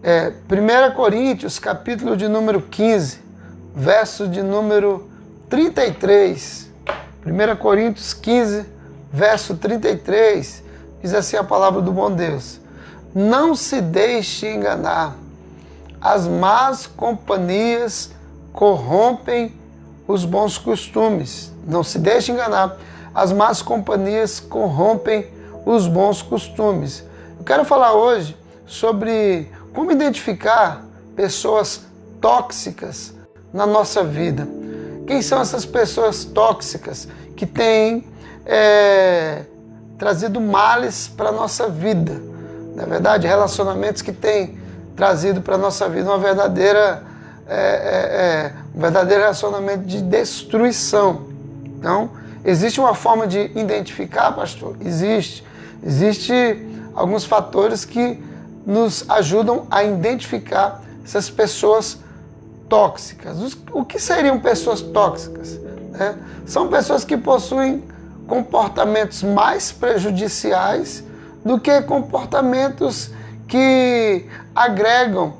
1 Coríntios, capítulo de número 15, verso de número 33. 1 Coríntios 15, verso 33, diz assim a palavra do bom Deus: não se deixe enganar, as más companhias corrompem os bons costumes. Não se deixe enganar, as más companhias corrompem os bons costumes. Eu quero falar hoje sobre como identificar pessoas tóxicas na nossa vida. Quem são essas pessoas tóxicas que têm trazido males para a nossa vida? Na verdade, relacionamentos que têm trazido para a nossa vida um verdadeiro relacionamento de destruição. Então, existe uma forma de identificar, pastor? Existe. Existem alguns fatores que nos ajudam a identificar essas pessoas tóxicas. O que seriam pessoas tóxicas? São pessoas que possuem comportamentos mais prejudiciais do que comportamentos que agregam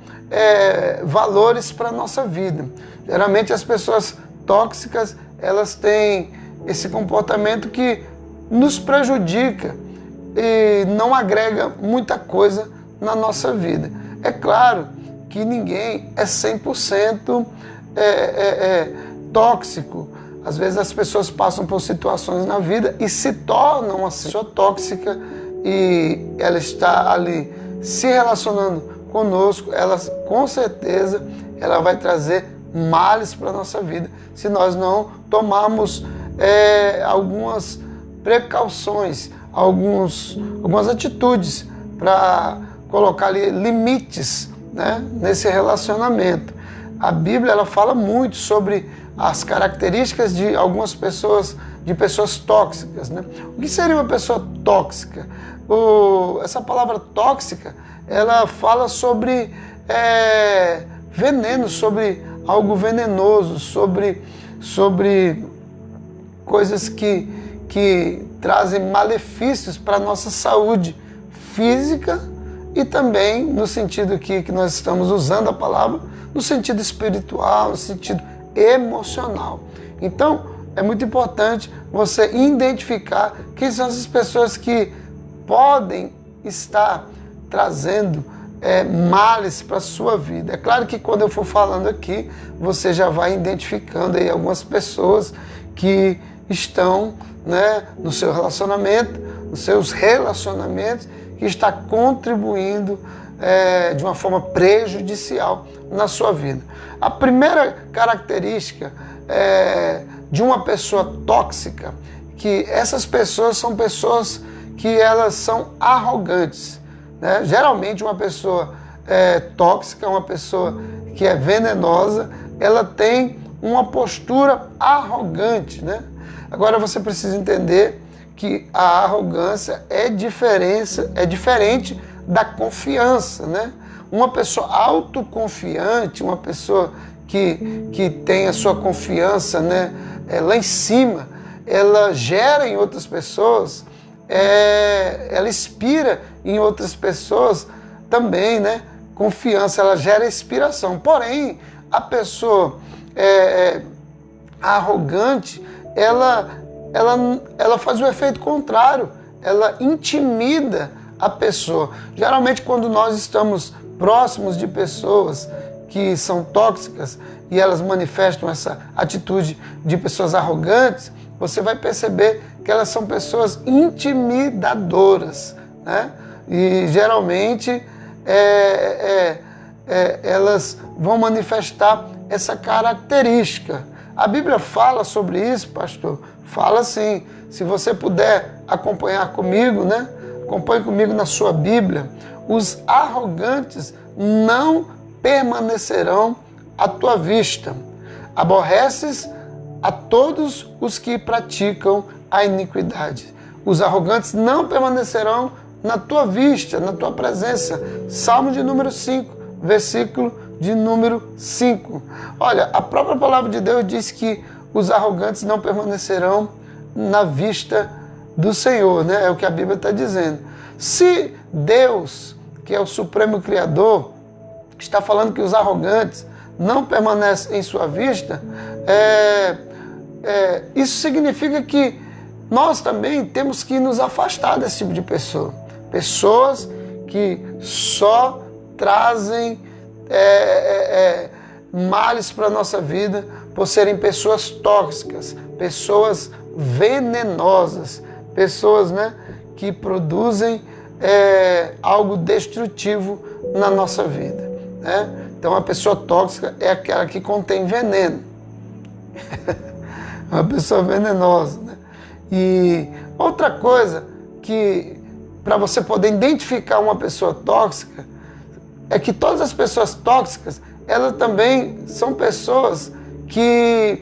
valores para a nossa vida. Geralmente as pessoas tóxicas, elas têm esse comportamento que nos prejudica e não agrega muita coisa na nossa vida. É claro que ninguém é 100% tóxico. Às vezes as pessoas passam por situações na vida e se tornam uma pessoa tóxica e ela está ali se relacionando conosco, ela com certeza ela vai trazer males para a nossa vida se nós não tomarmos algumas precauções, algumas atitudes para colocar ali limites, nesse relacionamento. A Bíblia ela fala muito sobre as características de algumas pessoas, de pessoas tóxicas. O que seria uma pessoa tóxica? Essa palavra tóxica, ela fala sobre veneno, sobre algo venenoso, sobre coisas que trazem malefícios para a nossa saúde física e também no sentido que nós estamos usando a palavra, no sentido espiritual, no sentido emocional. Então, é muito importante você identificar quem são essas pessoas que podem estar trazendo males para a sua vida. É claro que quando eu for falando aqui, você já vai identificando aí algumas pessoas que estão no seu relacionamento, nos seus relacionamentos, que está contribuindo de uma forma prejudicial na sua vida. A primeira característica de uma pessoa tóxica, que essas pessoas são pessoas que elas são arrogantes. Geralmente uma pessoa tóxica, uma pessoa que é venenosa, ela tem uma postura arrogante. Agora você precisa entender que a arrogância é diferente da confiança. Uma pessoa autoconfiante, uma pessoa que tem a sua confiança lá em cima, ela gera em outras pessoas, ela inspira em outras pessoas também, confiança, ela gera inspiração. Porém, a pessoa arrogante, ela faz o efeito contrário, ela intimida a pessoa. Geralmente, quando nós estamos próximos de pessoas que são tóxicas e elas manifestam essa atitude de pessoas arrogantes, você vai perceber que elas são pessoas intimidadoras, E geralmente elas vão manifestar essa característica. A Bíblia fala sobre isso, pastor? Fala sim. Se você puder acompanhar comigo, acompanhe comigo na sua Bíblia. Os arrogantes não permanecerão à tua vista. Aborreces a todos os que praticam a iniquidade. Os arrogantes não permanecerão na tua vista, na tua presença. Salmo de número 5, versículo de número 5. Olha, a própria palavra de Deus diz que os arrogantes não permanecerão na vista do Senhor, É o que a Bíblia está dizendo. Se Deus, que é o Supremo Criador, está falando que os arrogantes não permanecem em sua vista, isso significa que nós também temos que nos afastar desse tipo de pessoa. Pessoas que só trazem males para a nossa vida por serem pessoas tóxicas, pessoas venenosas, pessoas, né, que produzem algo destrutivo na nossa vida, né? Então, a pessoa tóxica é aquela que contém veneno. Uma pessoa venenosa, né? E outra coisa que, para você poder identificar uma pessoa tóxica, é que todas as pessoas tóxicas, elas também são pessoas que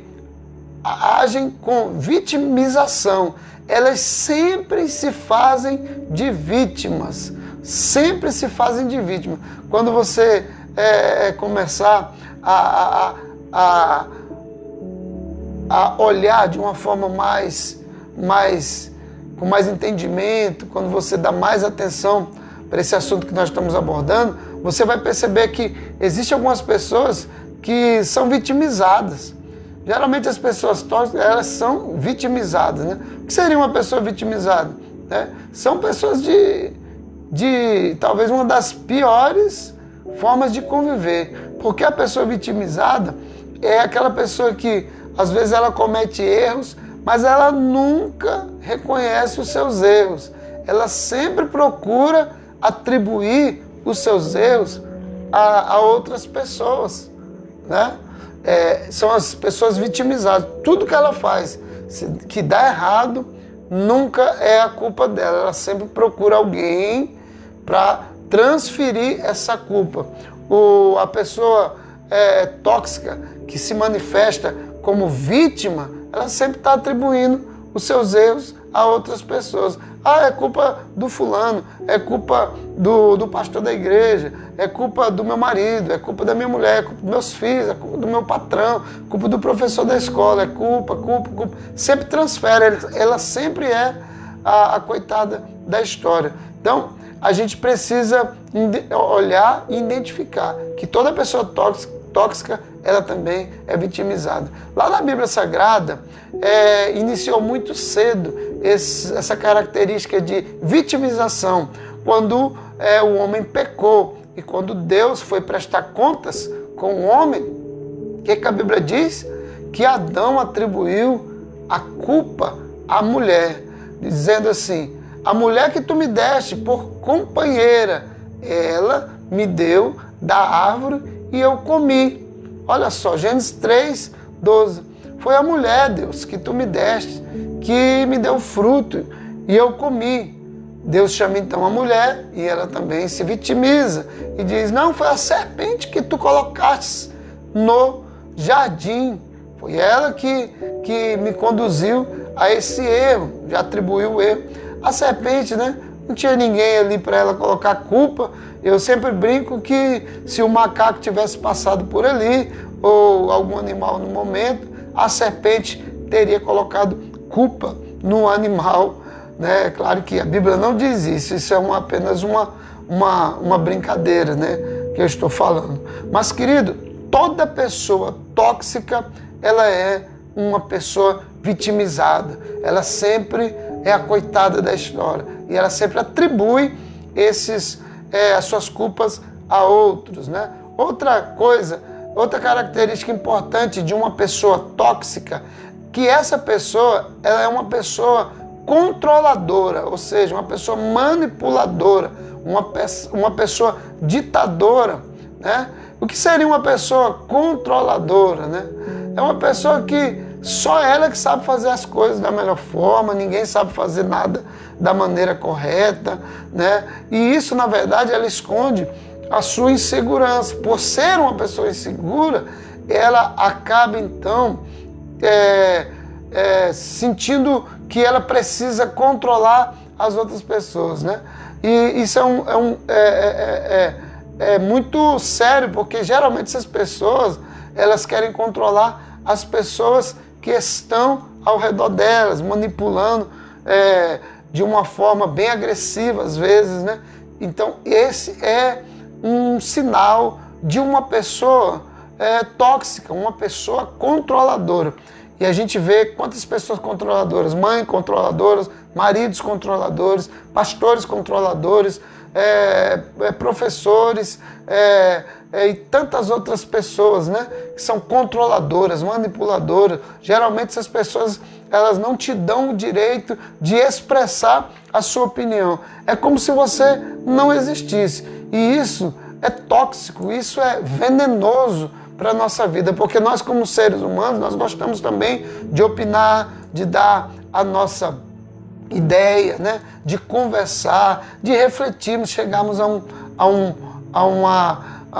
agem com vitimização. Elas sempre se fazem de vítimas. Sempre se fazem de vítimas. Quando você começar a olhar de uma forma com mais entendimento, quando você dá mais atenção para esse assunto que nós estamos abordando, você vai perceber que existem algumas pessoas que são vitimizadas. Geralmente as pessoas tóxicas, elas são vitimizadas, né? O que seria uma pessoa vitimizada? Né? São pessoas de talvez uma das piores formas de conviver. Porque a pessoa vitimizada é aquela pessoa que às vezes ela comete erros, mas ela nunca reconhece os seus erros. Ela sempre procura atribuir os seus erros a outras pessoas, né? São as pessoas vitimizadas. Tudo que ela faz que dá errado, nunca é a culpa dela. Ela sempre procura alguém para transferir essa culpa. A pessoa tóxica que se manifesta como vítima, ela sempre está atribuindo os seus erros a outras pessoas. É culpa do fulano, é culpa do pastor da igreja, é culpa do meu marido, é culpa da minha mulher, é culpa dos meus filhos, é culpa do meu patrão, é culpa do professor da escola, é culpa. Sempre transfere, ela sempre é a coitada da história. Então, a gente precisa olhar e identificar que toda pessoa tóxica, ela também é vitimizada. Lá na Bíblia Sagrada, iniciou muito cedo essa característica de vitimização, quando o homem pecou e quando Deus foi prestar contas com o homem. O que a Bíblia diz? Que Adão atribuiu a culpa à mulher, dizendo assim: a mulher que tu me deste por companheira, ela me deu da árvore e eu comi. Olha só, Gênesis 3, 12. Foi a mulher, Deus, que tu me deste, que me deu fruto e eu comi. Deus chama então a mulher e ela também se vitimiza e diz: não, foi a serpente que tu colocaste no jardim. Foi ela que me conduziu a esse erro, já atribuiu o erro. A serpente, né? Não tinha ninguém ali para ela colocar culpa. Eu sempre brinco que se o macaco tivesse passado por ali, ou algum animal no momento, a serpente teria colocado culpa no animal, né? Claro que a Bíblia não diz isso, isso é apenas uma brincadeira, né, que eu estou falando. Mas, querido, toda pessoa tóxica, ela é uma pessoa vitimizada. Ela sempre é a coitada da história e ela sempre atribui as suas culpas a outros, né? Outra característica importante de uma pessoa tóxica, que essa pessoa, ela é uma pessoa controladora, ou seja, uma pessoa manipuladora, uma pessoa ditadora, né? O que seria uma pessoa controladora, né? É uma pessoa que só ela que sabe fazer as coisas da melhor forma, ninguém sabe fazer nada da maneira correta, né? E isso, na verdade, ela esconde a sua insegurança. Por ser uma pessoa insegura, ela acaba, então, sentindo que ela precisa controlar as outras pessoas, né? E isso é muito sério, porque geralmente essas pessoas, elas querem controlar as pessoas que estão ao redor delas, manipulando de uma forma bem agressiva às vezes, né? Então esse é um sinal de uma pessoa tóxica, uma pessoa controladora. E a gente vê quantas pessoas controladoras, mães controladoras, maridos controladores, pastores controladores, professores e tantas outras pessoas, né, que são controladoras, manipuladoras. Geralmente essas pessoas, elas não te dão o direito de expressar a sua opinião. É como se você não existisse. E isso é tóxico, isso é venenoso para a nossa vida, porque nós, como seres humanos, nós gostamos também de opinar, de dar a nossa ideia, né? De conversar, de refletirmos, chegarmos a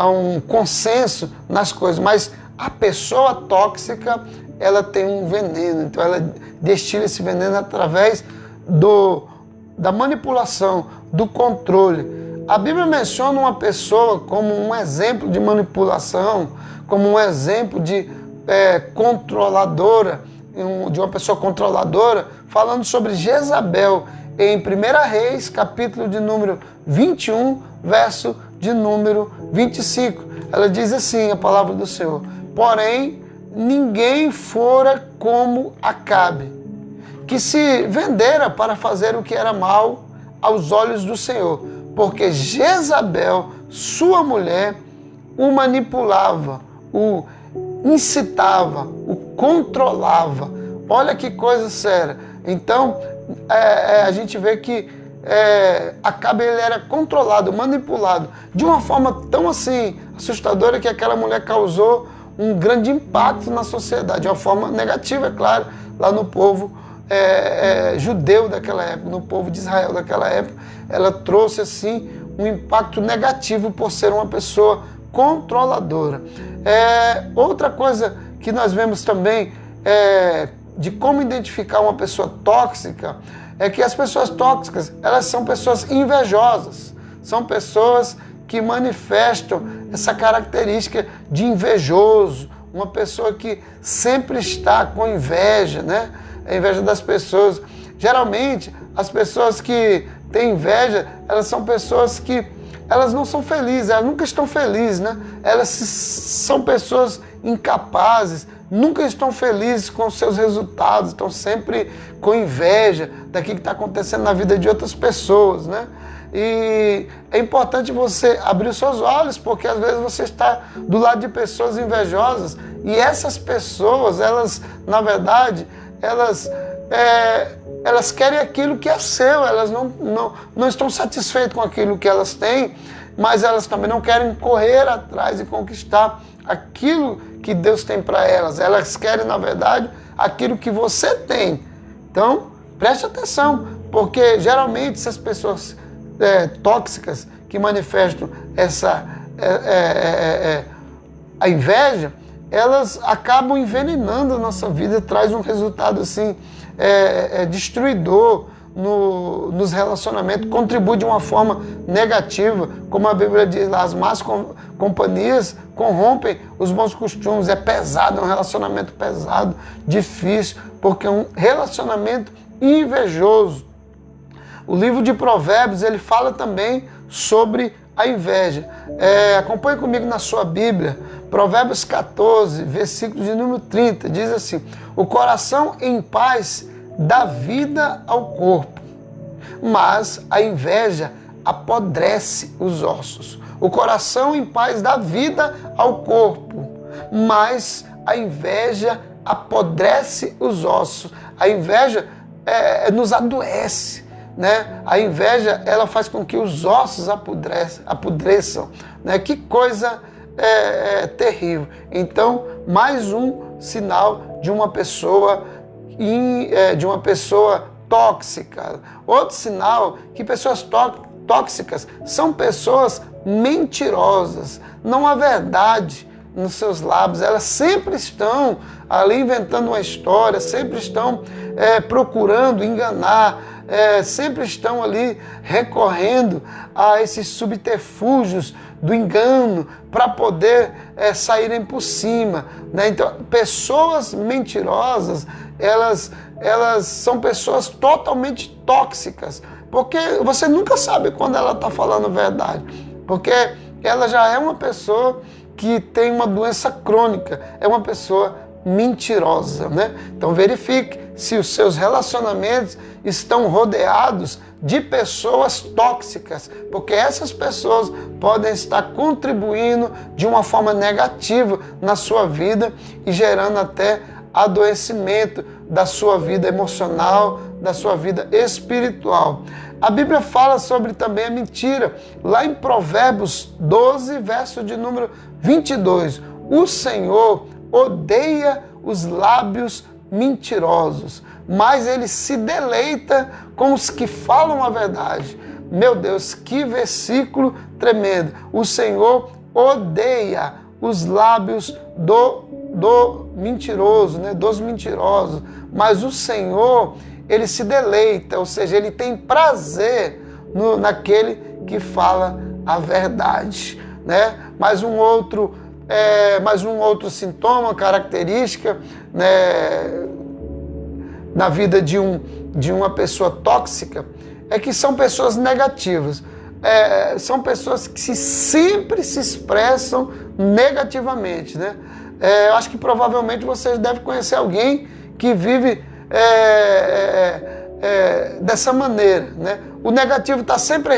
um consenso nas coisas. Mas a pessoa tóxica, ela tem um veneno, então ela destila esse veneno através da manipulação, do controle. A Bíblia menciona uma pessoa como um exemplo de manipulação, como um exemplo de controladora, de uma pessoa controladora, falando sobre Jezabel, em 1 Reis, capítulo de número 21, verso de número 25. Ela diz assim, a palavra do Senhor: porém, ninguém fora como Acabe, que se vendera para fazer o que era mal aos olhos do Senhor, porque Jezabel, sua mulher, o manipulava, o incitava, o controlava. Olha que coisa séria. Então, a gente vê que Acabe, ele era controlado, manipulado, de uma forma tão assim assustadora, que aquela mulher causou um grande impacto na sociedade, de uma forma negativa, é claro, lá no povo judeu daquela época, no povo de Israel daquela época. Ela trouxe assim um impacto negativo por ser uma pessoa controladora. Outra coisa que nós vemos também de como identificar uma pessoa tóxica é que as pessoas tóxicas, elas são pessoas invejosas, são pessoas que manifestam essa característica de invejoso, uma pessoa que sempre está com inveja, né? A inveja das pessoas. Geralmente, as pessoas que têm inveja, elas são pessoas que elas não são felizes, elas nunca estão felizes, né? Elas são pessoas incapazes, nunca estão felizes com os seus resultados, estão sempre com inveja daquilo que está acontecendo na vida de outras pessoas, né? E é importante você abrir os seus olhos, porque às vezes você está do lado de pessoas invejosas, e essas pessoas, elas, na verdade, elas querem aquilo que é seu, elas não estão satisfeitas com aquilo que elas têm, mas elas também não querem correr atrás e conquistar aquilo que Deus tem para elas. Elas querem, na verdade, aquilo que você tem. Então, preste atenção, porque geralmente essas pessoas tóxicas que manifestam a inveja, elas acabam envenenando a nossa vida, traz um resultado assim destruidor nos relacionamentos, contribui de uma forma negativa, como a Bíblia diz lá, as más companhias corrompem os bons costumes. É pesado, é um relacionamento pesado, difícil, porque é um relacionamento invejoso. O livro de Provérbios, ele fala também sobre a inveja. Acompanhe comigo na sua Bíblia, Provérbios 14, versículo de número 30, diz assim: o coração em paz dá vida ao corpo, mas a inveja apodrece os ossos. O coração em paz dá vida ao corpo, mas a inveja apodrece os ossos. A inveja nos adoece, né? A inveja, ela faz com que os ossos apodreçam, né? Que coisa terrível. Então, mais um sinal de uma pessoa tóxica. Outro sinal que pessoas tóxicas são pessoas mentirosas. Não há verdade nos seus lábios. Elas sempre estão ali inventando uma história, sempre estão procurando enganar, sempre estão ali recorrendo a esses subterfúgios do engano para poder saírem por cima, né? Então, pessoas mentirosas, elas são pessoas totalmente tóxicas, porque você nunca sabe quando ela está falando verdade, porque ela já é uma pessoa que tem uma doença crônica, é uma pessoa mentirosa, né? Então verifique se os seus relacionamentos estão rodeados de pessoas tóxicas, porque essas pessoas podem estar contribuindo de uma forma negativa na sua vida e gerando até adoecimento da sua vida emocional, da sua vida espiritual. A Bíblia fala sobre também a mentira, lá em Provérbios 12, verso de número 22. O Senhor odeia os lábios mentirosos, mas ele se deleita com os que falam a verdade. Meu Deus, que versículo tremendo. O Senhor odeia os lábios do mentiroso, né? Dos mentirosos, mas o Senhor, ele se deleita, ou seja, ele tem prazer naquele que fala a verdade, né? Mais um outro sintoma, característica, né, na vida de uma pessoa tóxica, é que são pessoas negativas. São pessoas que sempre se expressam negativamente, né? Eu acho que provavelmente vocês devem conhecer alguém que vive dessa maneira, né? O negativo está sempre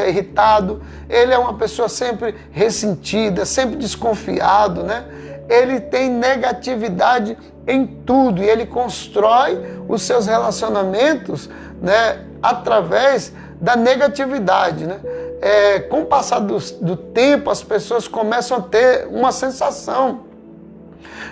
irritado, ele é uma pessoa sempre ressentida, sempre desconfiado, né? Ele tem negatividade em tudo e ele constrói os seus relacionamentos, né, através da negatividade, né? Com o passar do tempo, as pessoas começam a ter uma sensação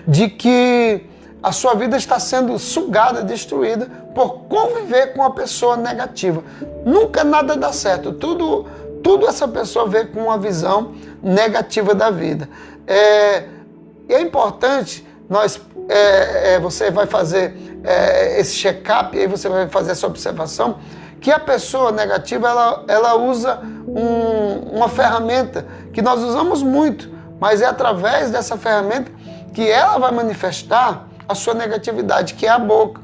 de que a sua vida está sendo sugada, destruída por conviver com uma pessoa negativa. Nunca nada dá certo. Tudo essa pessoa vê com uma visão negativa da vida. E é importante, você vai fazer esse check-up, e aí você vai fazer essa observação, que a pessoa negativa, ela usa uma ferramenta que nós usamos muito, mas é através dessa ferramenta que ela vai manifestar a sua negatividade, que é a boca.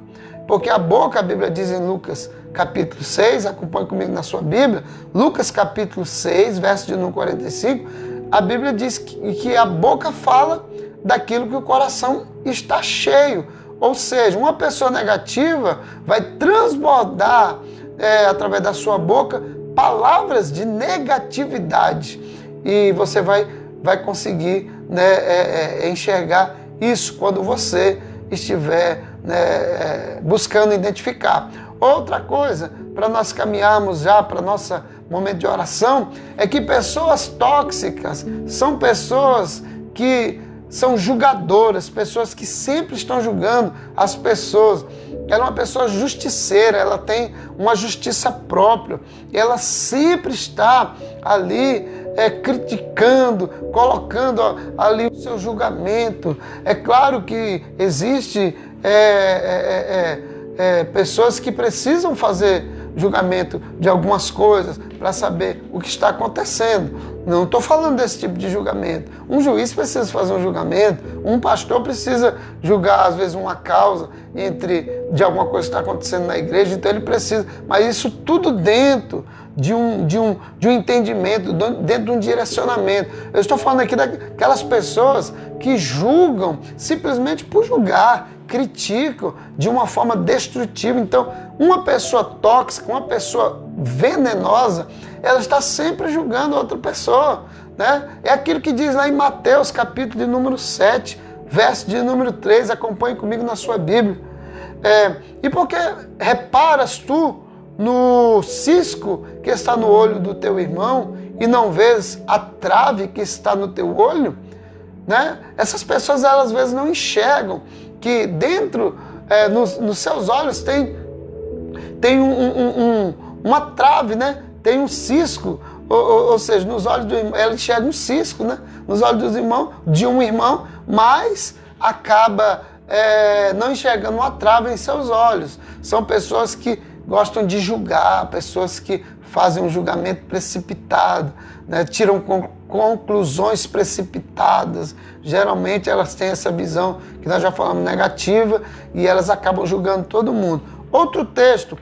Porque a boca, a Bíblia diz em Lucas capítulo 6, acompanhe comigo na sua Bíblia, Lucas capítulo 6, verso de número 45, a Bíblia diz que a boca fala daquilo que o coração está cheio. Ou seja, uma pessoa negativa vai transbordar através da sua boca palavras de negatividade. E você vai conseguir, né, enxergar isso quando você estiver, né, buscando identificar. Outra coisa, para nós caminharmos já para nosso momento de oração, é que pessoas tóxicas são pessoas que são julgadoras, pessoas que sempre estão julgando as pessoas. Ela é uma pessoa justiceira, ela tem uma justiça própria, ela sempre está ali criticando, colocando ali o seu julgamento. É claro que existe pessoas que precisam fazer julgamento de algumas coisas para saber o que está acontecendo. Não estou falando desse tipo de julgamento. Um juiz precisa fazer um julgamento, um pastor precisa julgar, às vezes, uma causa de alguma coisa que está acontecendo na igreja, então ele precisa, mas isso tudo dentro de um entendimento, dentro de um direcionamento. Eu estou falando aqui daquelas pessoas que julgam simplesmente por julgar, criticam de uma forma destrutiva. Então, uma pessoa tóxica, uma pessoa venenosa, ela está sempre julgando outra pessoa, né? É aquilo que diz lá em Mateus, capítulo de número 7, verso de número 3, acompanhe comigo na sua Bíblia. E porque reparas tu no cisco que está no olho do teu irmão e não vês a trave que está no teu olho, né? Essas pessoas, elas às vezes não enxergam que dentro, nos seus olhos tem uma trave, né? Tem um cisco, ou seja, nos olhos do irmão, ela enxerga um cisco, né? Nos olhos dos irmãos, de um irmão, mas acaba não enxergando uma trave em seus olhos. São pessoas que gostam de julgar, pessoas que fazem um julgamento precipitado, né? Tiram conclusões precipitadas. Geralmente elas têm essa visão que nós já falamos negativa e elas acabam julgando todo mundo. Outro texto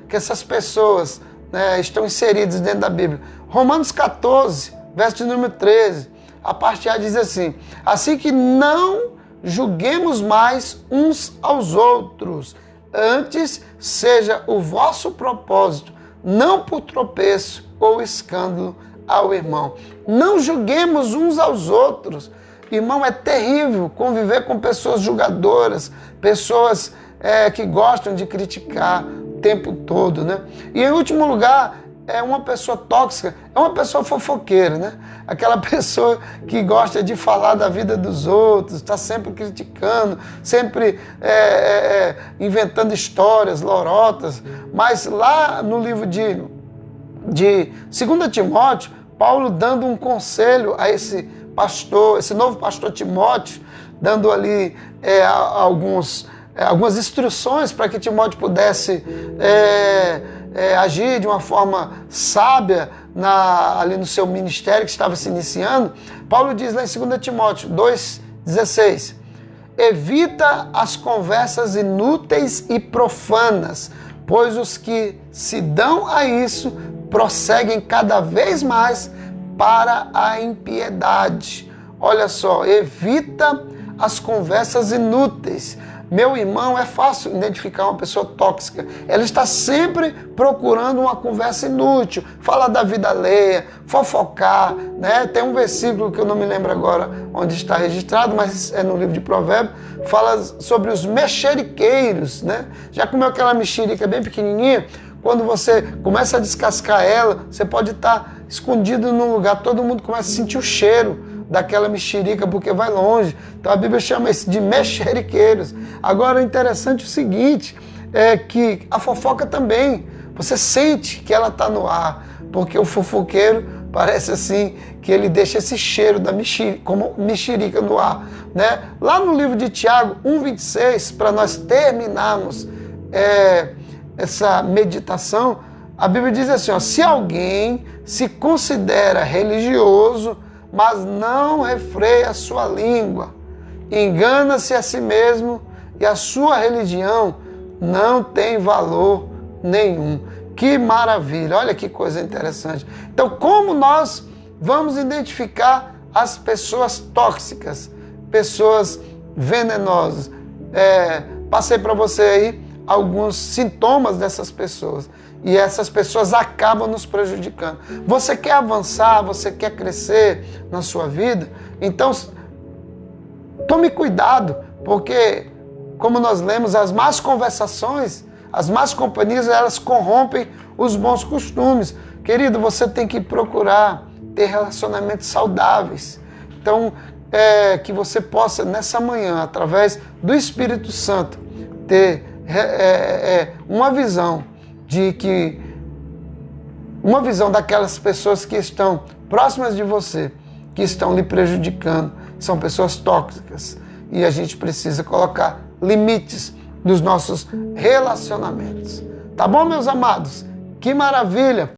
que essas pessoas, né, estão inseridas dentro da Bíblia. Romanos 14, verso de número 13, a parte A diz assim: assim que não julguemos mais uns aos outros, antes seja o vosso propósito, não por tropeço ou escândalo ao irmão. Não julguemos uns aos outros. Irmão, é terrível conviver com pessoas julgadoras, pessoas que gostam de criticar o tempo todo, né? E em último lugar, uma pessoa tóxica é uma pessoa fofoqueira, né? Aquela pessoa que gosta de falar da vida dos outros, está sempre criticando, sempre inventando histórias, lorotas. Mas lá no livro de 2 Timóteo, Paulo dando um conselho a esse pastor, esse novo pastor Timóteo, dando ali algumas instruções para que Timóteo pudesse agir de uma forma sábia ali no seu ministério que estava se iniciando. Paulo diz lá em 2 Timóteo 2,16: evita as conversas inúteis e profanas, pois os que se dão a isso prosseguem cada vez mais para a impiedade. Olha só, evita as conversas inúteis. Meu irmão, é fácil identificar uma pessoa tóxica. Ela está sempre procurando uma conversa inútil, falar da vida alheia, fofocar, né? Tem um versículo que eu não me lembro agora onde está registrado, mas é no livro de Provérbios, fala sobre os mexeriqueiros, né? Já comeu aquela mexerica bem pequenininha? Quando você começa a descascar ela, você pode estar escondido num lugar, todo mundo começa a sentir o cheiro daquela mexerica, porque vai longe. Então a Bíblia chama isso de mexeriqueiros. Agora, o interessante é o seguinte, é que a fofoca também, você sente que ela está no ar, porque o fofoqueiro parece assim, que ele deixa esse cheiro da como mexerica no ar, né? Lá no livro de Tiago 1,26, para nós terminarmos essa meditação, a Bíblia diz assim, ó: se alguém se considera religioso, mas não refreia a sua língua, engana-se a si mesmo e a sua religião não tem valor nenhum. Que maravilha, olha que coisa interessante. Então, como nós vamos identificar as pessoas tóxicas, pessoas venenosas? Passei para você aí alguns sintomas dessas pessoas. E essas pessoas acabam nos prejudicando. Você quer avançar, você quer crescer na sua vida? Então, tome cuidado, porque, como nós lemos, as más conversações, as más companhias, elas corrompem os bons costumes. Querido, você tem que procurar ter relacionamentos saudáveis. Então, que você possa, nessa manhã, através do Espírito Santo, ter uma visão uma visão daquelas pessoas que estão próximas de você, que estão lhe prejudicando, são pessoas tóxicas, e a gente precisa colocar limites nos nossos relacionamentos. Tá bom, meus amados? Que maravilha!